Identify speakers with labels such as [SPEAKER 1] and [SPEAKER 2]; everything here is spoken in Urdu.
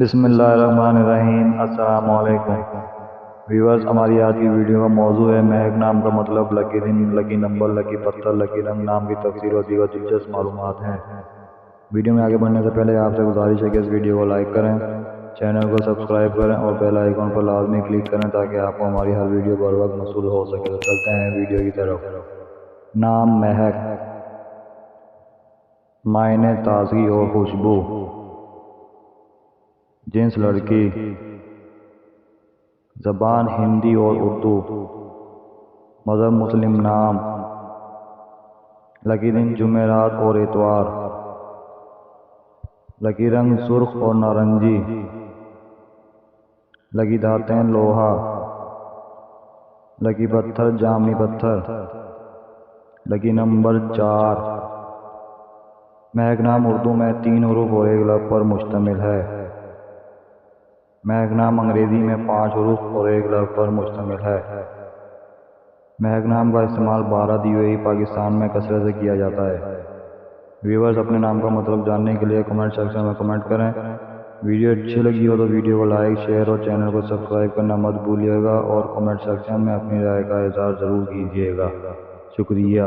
[SPEAKER 1] بسم اللہ الرحمن الرحیم۔ السلام علیکم ویورز، ہماری آج کی ویڈیو کا موضوع ہے مہک نام کا مطلب، لکی دن، لکی نمبر، لکی پتھر، لکی رنگ نام کی تفسیر اور دیگر دلچسپ معلومات ہیں۔ ویڈیو میں آگے بڑھنے سے پہلے آپ سے گزارش ہے کہ اس ویڈیو کو لائک کریں، چینل کو سبسکرائب کریں اور بیل آئیکن پر لازمی کلک کریں تاکہ آپ کو ہماری ہر ویڈیو بر وقت موصول ہو سکے۔ تو چلتے ہیں ویڈیو کی طرف۔ نام مہک، معنی تازگی اور خوشبو، جنس لڑکی، زبان ہندی اور اردو، مذہب مسلم۔ نام لکی دن جمعرات اور اتوار، لکی رنگ سرخ اور نارنجی، لکی دھاتیں لوہا، لکی پتھر جامنی پتھر، لکی نمبر 4۔ مہک نام اردو میں 3 حروف اور 1 لفظ پر مشتمل ہے۔ مہک نام انگریزی میں 5 حروف اور 1 لفظ پر مشتمل ہے۔ مہک نام کا استعمال بھارت، UAE، پاکستان میں کثرت سے کیا جاتا ہے۔ ویورز، اپنے نام کا مطلب جاننے کے لیے کمنٹ سیکشن میں کمنٹ کریں۔ ویڈیو اچھی لگی ہو تو ویڈیو کو لائک، شیئر اور چینل کو سبسکرائب کرنا مت بھولیے گا، اور کمنٹ سیکشن میں اپنی رائے کا اظہار ضرور کیجیے گا۔ شکریہ۔